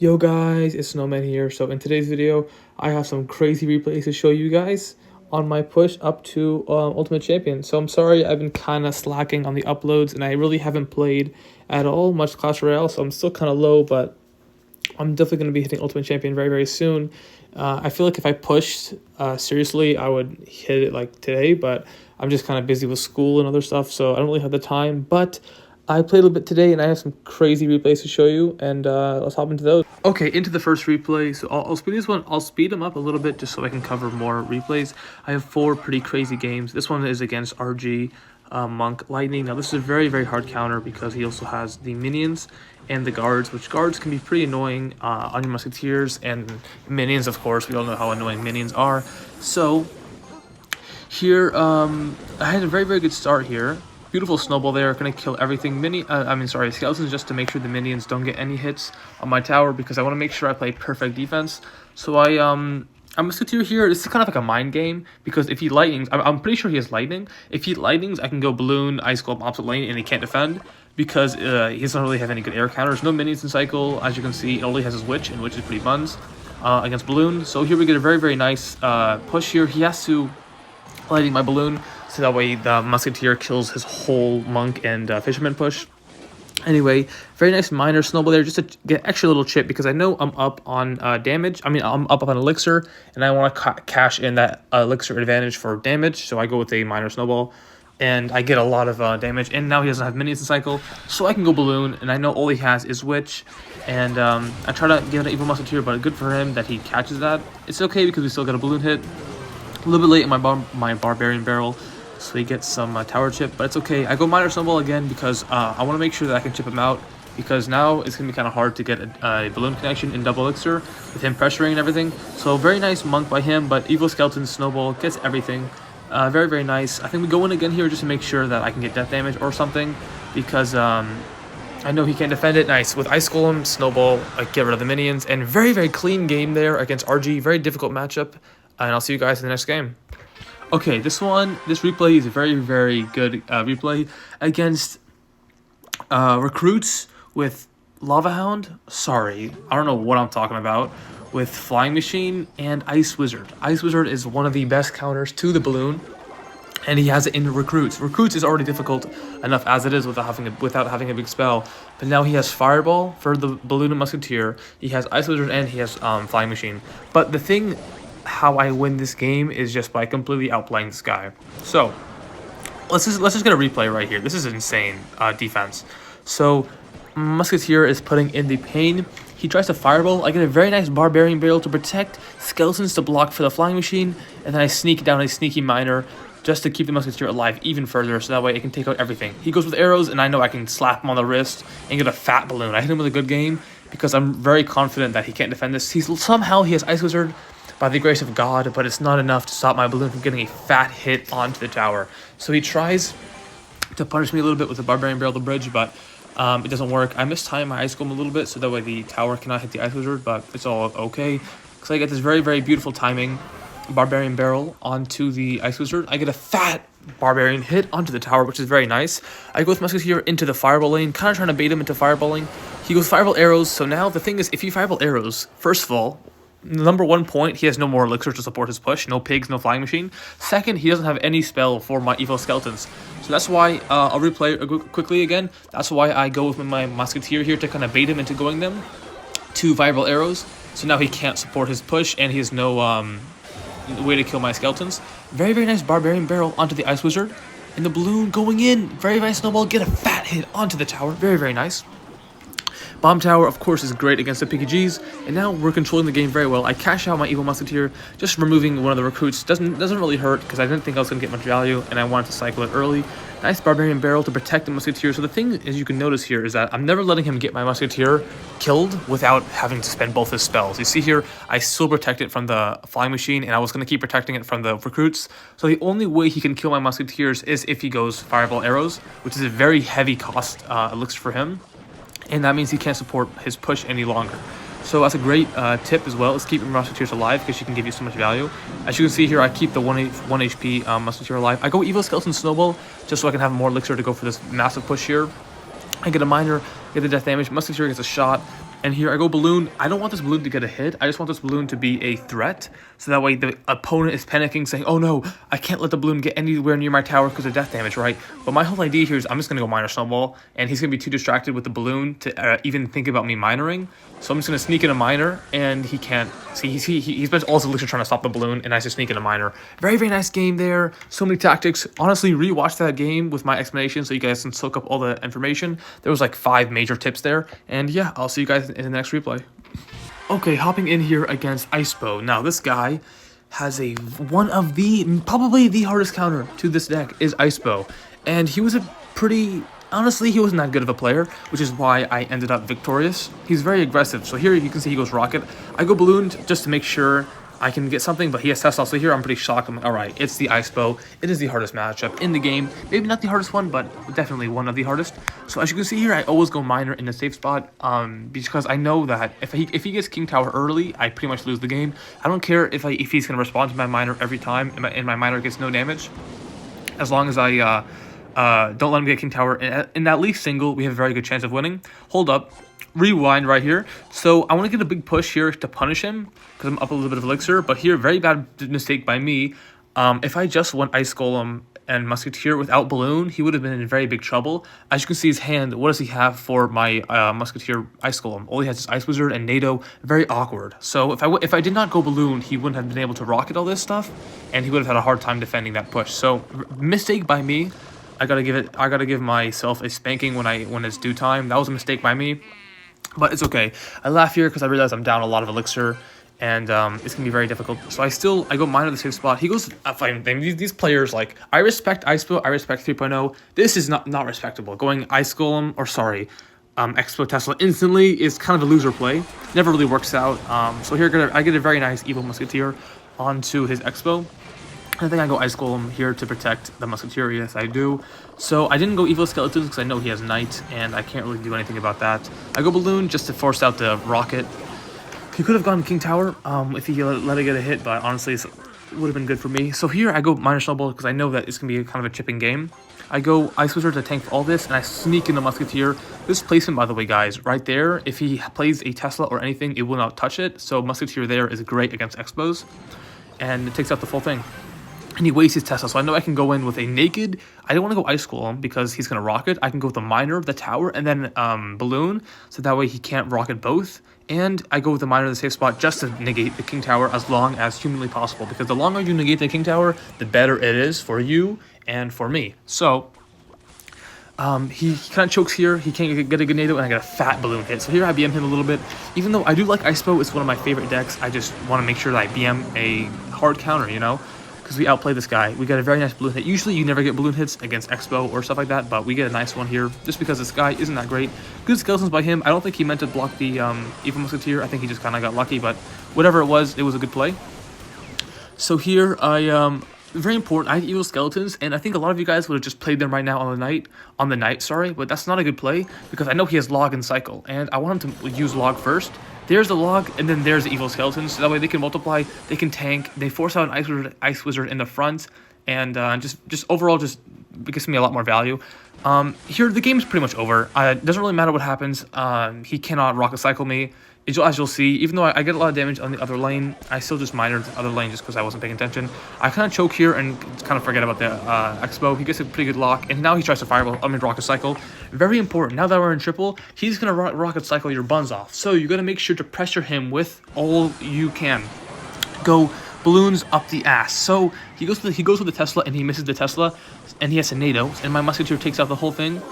Yo guys, it's Snowman here. So in today's video, I have some crazy replays to show you guys on my push up to Ultimate Champion. So I'm sorry I've been kind of slacking on the uploads and I really haven't played at all much Clash Royale, so I'm still kind of low, but I'm definitely going to be hitting Ultimate Champion very, very soon. I feel like if I pushed seriously, I would hit it like today, but I'm just kind of busy with school and other stuff, so I don't really have the time. But I played a little bit today, and I have some crazy replays to show you, and let's hop into those. Okay, into the first replay. So I'll speed this one. I'll speed them up a little bit just so I can cover more replays. I have 4 pretty crazy games. This one is against RG. Monk Lightning. Now this is a very, very hard counter because he also has the minions and the guards, which guards can be pretty annoying on your musketeers, and minions, of course, we all know how annoying minions are. So here I had a very, very good start here. Beautiful snowball there, gonna kill everything. Skeletons, just to make sure the minions don't get any hits on my tower, because I want to make sure I play perfect defense. So I'm Musketeer here. This is kind of like a mind game, because if he lightnings, I'm pretty sure he has lightning. If he lightnings, I can go balloon, ice globe, opposite lane, and he can't defend, because he doesn't really have any good air counters. No minions in cycle, as you can see. It only has his witch, and witch is pretty buns against balloon. So here we get a very, very nice push here. He has to lightning my balloon, so that way the musketeer kills his whole monk and fisherman push. Anyway, very nice minor snowball there, just to get extra little chip, because I know I'm up on damage. I'm up on elixir, and I want to cash in that elixir advantage for damage, so I go with a minor snowball, and I get a lot of damage. And now he doesn't have minions in cycle, so I can go balloon, and I know all he has is witch, and I try to get an evil musketeer, but good for him that he catches that. It's okay because we still got a balloon hit. A little bit late in my barbarian barrel, so he gets some tower chip, but it's okay. I go minor snowball again because I want to make sure that I can chip him out, because now it's going to be kind of hard to get a balloon connection in double elixir with him pressuring and everything. So very nice monk by him, but evil skeleton snowball gets everything. Very, very nice. I think we go in again here just to make sure that I can get death damage or something, because I know he can't defend it. Nice. With Ice Golem, Snowball, get rid of the minions, and very, very clean game there against RG. Very difficult matchup, and I'll see you guys in the next game. Okay, this replay is a very, very good replay against recruits with Lava Hound. Sorry, I don't know what I'm talking about. With Flying Machine and Ice Wizard. Ice Wizard is one of the best counters to the balloon, and he has it in recruits. Recruits is already difficult enough as it is without having a big spell, but now he has Fireball for the balloon and musketeer. He has Ice Wizard, and he has Flying Machine. But the thing, how I win this game, is just by completely outplaying this guy. So let's just get a replay right here. This is insane defense. So musketeer is putting in the pain. He tries to fireball. I get a very nice barbarian barrel to protect, skeletons to block for the flying machine, and then I sneak down a sneaky miner just to keep the musketeer alive even further, so that way it can take out everything. He goes with arrows, and I know I can slap him on the wrist and get a fat balloon. I hit him with a good game because I'm very confident that he can't defend this. Somehow he has Ice Wizard by the grace of God, but it's not enough to stop my balloon from getting a fat hit onto the tower. So he tries to punish me a little bit with the barbarian barrel the bridge, but it doesn't work. I mistime my ice golem a little bit, so that way the tower cannot hit the Ice Wizard, but it's all okay. So I get this very, very beautiful timing barbarian barrel onto the Ice Wizard. I get a fat barbarian hit onto the tower, which is very nice. I go with musketeer into the fireball lane, kind of trying to bait him into fireballing. He goes fireball arrows. So now the thing is, if you fireball arrows, first of all, number 1 point, he has no more elixir to support his push. No pigs, no flying machine. Second, he doesn't have any spell for my evil skeletons. So that's why I'll replay quickly again. That's why I go with my musketeer here to kind of bait him into going them to viral arrows. So now he can't support his push, and he has no way to kill my skeletons. Very, very nice barbarian barrel onto the Ice Wizard, and the balloon going in. Very nice snowball. Get a fat hit onto the tower. Very, very nice. Bomb Tower, of course, is great against the PKGs, and now we're controlling the game very well. I cash out my evil musketeer, just removing one of the recruits. Doesn't really hurt, because I didn't think I was going to get much value, and I wanted to cycle it early. Nice barbarian barrel to protect the musketeer. So the thing, as you can notice here, is that I'm never letting him get my musketeer killed without having to spend both his spells. You see here, I still protect it from the flying machine, and I was going to keep protecting it from the recruits. So the only way he can kill my musketeers is if he goes fireball arrows, which is a very heavy cost elixir for him. And that means he can't support his push any longer. So that's a great tip as well, is keeping musketeers alive, because she can give you so much value. As you can see here, I keep the 1 HP musketeer alive. I go evil skeleton snowball just so I can have more elixir to go for this massive push here. I get a minor, get the death damage. Musketeer gets a shot. And here I go balloon. I don't want this balloon to get a hit. I just want this balloon to be a threat. So that way the opponent is panicking, saying, oh no, I can't let the balloon get anywhere near my tower because of death damage, right? But my whole idea here is I'm just going to go miner snowball. And he's going to be too distracted with the balloon to even think about me minoring. So I'm just going to sneak in a miner, and he can't. See, he spends all his elixir trying to stop the balloon, and I just sneak in a miner. Very, very nice game there. So many tactics. Honestly, rewatch that game with my explanation so you guys can soak up all the information. There was like 5 major tips there. And yeah, I'll see you guys in the next replay. Okay, hopping in here against Icepo. Now, this guy has probably the hardest counter to this deck is Icepo. And he was honestly, he wasn't that good of a player, which is why I ended up victorious. He's very aggressive. So here you can see he goes Rocket. I go Balloon just to make sure I can get something, but he has Tesla. So here I'm pretty shocked. I'm like, all right, it's the Icepo. It is the hardest matchup in the game. Maybe not the hardest one, but definitely one of the hardest. So as you can see here, I always go Miner in a safe spot because I know that if he gets King Tower early, I pretty much lose the game. I don't care if he's going to respond to my Miner every time and my Miner gets no damage. As long as I don't let him get King Tower in that least single, we have a very good chance of winning. Hold up. Rewind right here. So I want to get a big push here to punish him because I'm up a little bit of elixir, but here, very bad mistake by me. If I just went Ice Golem and Musketeer without Balloon, he would have been in very big trouble. As you can see his hand, what does he have for my Musketeer Ice Golem? All he has is Ice Wizard and NATO. Very awkward. So if I did not go Balloon, he wouldn't have been able to rocket all this stuff, and he would have had a hard time defending that push. So mistake by me. I gotta give myself a spanking when it's due time. That was a mistake by me. But it's okay. I laugh here because I realize I'm down a lot of elixir, and it's gonna be very difficult. So I go Miner the safe spot. He goes. These players, like, I respect Icepo. I respect 3.0. This is not respectable. Going Ice Golem Expo Tesla instantly is kind of a loser play. Never really works out. So here I get a very nice Evil Musketeer onto his Expo. I think I go Ice Golem here to protect the Musketeer. Yes, I do. So I didn't go Evil Skeletons because I know he has Knight, and I can't really do anything about that. I go Balloon just to force out the Rocket. He could have gone King Tower if he let it get a hit, but honestly, it would have been good for me. So here I go Miner Snowball because I know that it's going to be kind of a chipping game. I go Ice Wizard to tank all this, and I sneak in the Musketeer. This placement, by the way, guys, right there, if he plays a Tesla or anything, it will not touch it. So Musketeer there is great against Expos, and it takes out the full thing. And he wastes his Tesla, so I know I can go in with a naked. I don't want to go Ice Golem because he's going to rocket. I can go with the Miner, the Tower, and then Balloon, so that way he can't rocket both. And I go with the Miner in the safe spot just to negate the King Tower as long as humanly possible, because the longer you negate the King Tower, the better it is for you and for me. So he kind of chokes here. He can't get a good NATO, and I get a fat balloon hit. So here I BM him a little bit. Even though I do like Icepo, it's one of my favorite decks, I just want to make sure that I BM a hard counter, you know? Because we outplay this guy. We got a very nice balloon hit. Usually you never get balloon hits against Expo or stuff like that, but we get a nice one here just because this guy isn't that great. Good skeletons by him. I don't think he meant to block the Evil Musketeer. I think he just kind of got lucky, but whatever it was a good play. So here very important, I have Evil Skeletons, and I think a lot of you guys would have just played them right now on the night, but that's not a good play because I know he has Log and Cycle, and I want him to use Log first. There's the Log, and then there's the Evil Skeletons, so that way they can multiply, they can tank, they force out an Ice Wizard in the front, and just overall just gives me a lot more value. Here, the game's pretty much over. It doesn't really matter what happens. He cannot Rocket Cycle me. As you'll see, even though I get a lot of damage on the other lane, I still just minored the other lane just because I wasn't paying attention. I kind of choke here and kind of forget about the Expo. He gets a pretty good lock, and now he tries to Fireball. Rocket Cycle. Very important. Now that we're in triple, he's going to Rocket Cycle your buns off. So you got to make sure to pressure him with all you can. Go balloons up the ass. So he goes with the Tesla, and he misses the Tesla, and he has a NATO, and my Musketeer takes out the whole thing.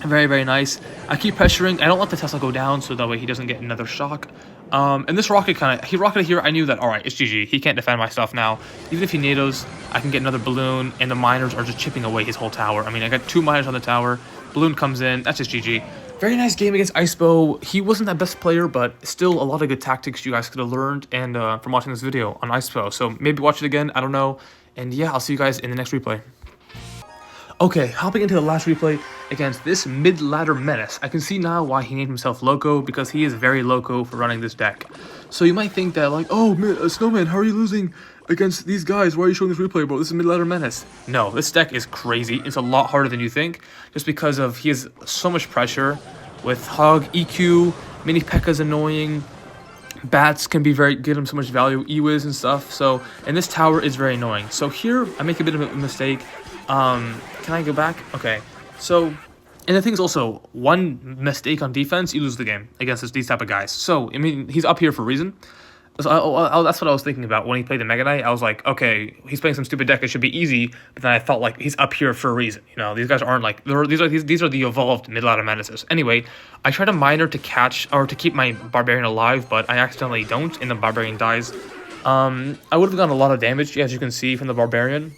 Very, very nice. I keep pressuring. I don't let the Tesla go down so that way he doesn't get another shock. And this rocket he rocketed here. I knew that, all right, it's GG. He can't defend my stuff now. Even if he NATOs, I can get another balloon, and the miners are just chipping away his whole tower. I mean, I got 2 miners on the tower. Balloon comes in. That's just GG. Very nice game against Icepo. He wasn't that best player, but still a lot of good tactics you guys could have learned and from watching this video on Icepo. So maybe watch it again. I don't know. And yeah, I'll see you guys in the next replay. Okay, hopping into the last replay against this mid-ladder menace. I can see now why he named himself Loco, because he is very loco for running this deck. So you might think that, like, oh, Snowman, how are you losing against these guys? Why are you showing this replay, bro? This is mid-ladder menace. No, this deck is crazy. It's a lot harder than you think, just because he has so much pressure with Hug, EQ, Mini P.E.K.K.A's annoying. Bats can be give him so much value, Ewiz and stuff. So, and this tower is very annoying. So here, I make a bit of a mistake. Can I go back? Okay. So, and the thing is also, one mistake on defense, you lose the game against these type of guys. So, I mean, he's up here for a reason. So that's what I was thinking about when he played the Mega Knight. I was like, okay, he's playing some stupid deck. It should be easy. But then I felt like he's up here for a reason. You know, these guys aren't like these are the evolved mid-ladder menaces. Anyway, I tried a miner to catch or to keep my barbarian alive, but I accidentally don't, and the barbarian dies. I would have done a lot of damage, as you can see from the barbarian,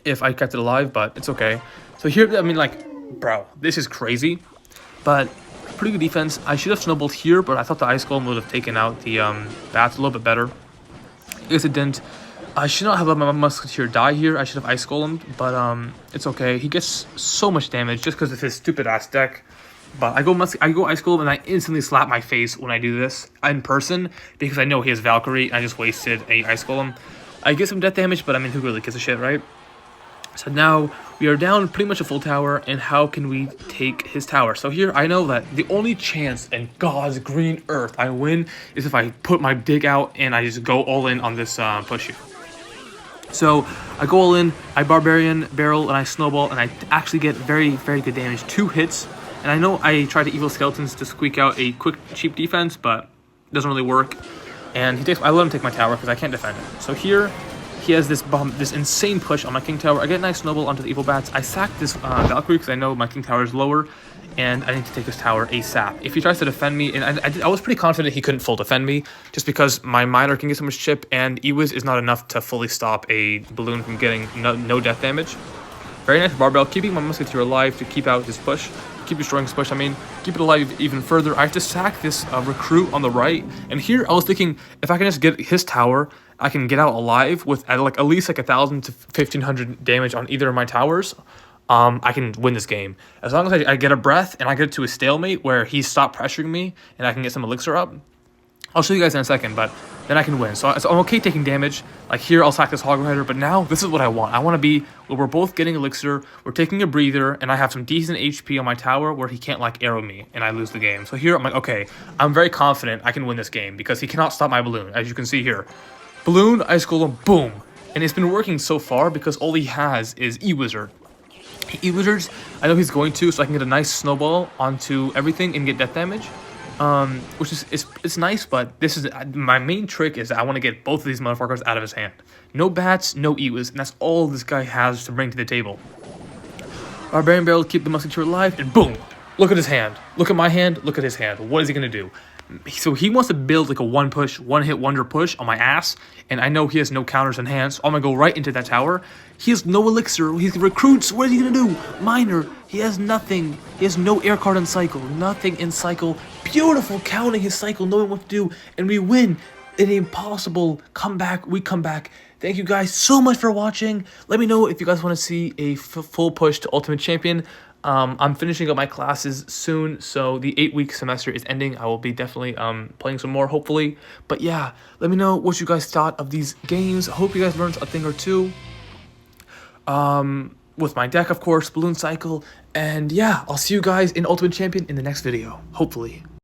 if I kept it alive. But it's okay. So here, I mean, like, bro, this is crazy, but. Pretty good defense. I should have snowballed here, but I thought the Ice Golem would have taken out the bats a little bit better. I guess it didn't. I should not have let my Musketeer die here. I should have Ice Golemed, but it's okay. He gets so much damage just because of his stupid-ass deck. But I go Ice Golem, and I instantly slap my face when I do this in person because I know he has Valkyrie, and I just wasted a Ice Golem. I get some death damage, but I mean, who really gives a shit, right? So now we are down pretty much a full tower, and how can we take his tower? So here I know that the only chance in God's green earth I win is if I put my dig out and I just go all in on this push here. So I go all in, I Barbarian Barrel, and I Snowball, and I actually get very, very good damage. 2 hits, and I know I tried to Evil Skeletons to squeak out a quick, cheap defense, but it doesn't really work. And I let him take my tower because I can't defend it. So here... he has this insane push on my King Tower. I get a nice snowball onto the Evil Bats. I sack this Valkyrie because I know my King Tower is lower, and I need to take this tower ASAP. If he tries to defend me, and I was pretty confident he couldn't full defend me, just because my Miner can get so much chip, and Ewiz is not enough to fully stop a balloon from getting no death damage. Very nice Barbell, keeping my Musketeer alive to keep out his push. Keep destroying his push, I mean, keep it alive even further. I have to sack this recruit on the right, and here I was thinking, if I can just get his tower, I can get out alive with at least 1,000 to 1,500 damage on either of my towers. I can win this game. As long as I get a breath and I get to a stalemate where he stopped pressuring me and I can get some elixir up. I'll show you guys in a second, but then I can win. So I'm okay taking damage. Like here, I'll sack this Hog Rider, but now this is what I want. I want to be where we're both getting elixir, we're taking a breather, and I have some decent HP on my tower where he can't like arrow me and I lose the game. So here I'm like, okay, I'm very confident I can win this game because he cannot stop my balloon, as you can see here. Balloon, Ice Golem, boom. And it's been working so far because all he has is E-Wizard. E-Wizards, I know he's going to, so I can get a nice snowball onto everything and get death damage. Which is it's nice, but this is my main trick is I want to get both of these motherfuckers out of his hand. No bats, no Ewiz, and that's all this guy has to bring to the table. Barbarian Barrel, keep the Musketeer alive, and boom! Look at his hand. Look at my hand. Look at his hand. What is he gonna do? So he wants to build like a one-hit wonder push on my ass, and I know he has no counters in hand, so I'm gonna go right into that tower. He has no elixir. He recruits. What is he gonna do? Miner. He has nothing. He has no air card in cycle. Nothing in cycle. Beautiful counting his cycle, knowing what to do, and we win. An impossible comeback. We come back. Thank you guys so much for watching. Let me know if you guys want to see a full push to Ultimate Champion. I'm finishing up my classes soon, so the 8-week semester is ending. I will be definitely playing some more, hopefully. But yeah, let me know what you guys thought of these games. I hope you guys learned a thing or two. With my deck, of course, Balloon Cycle. And yeah, I'll see you guys in Ultimate Champion in the next video, hopefully.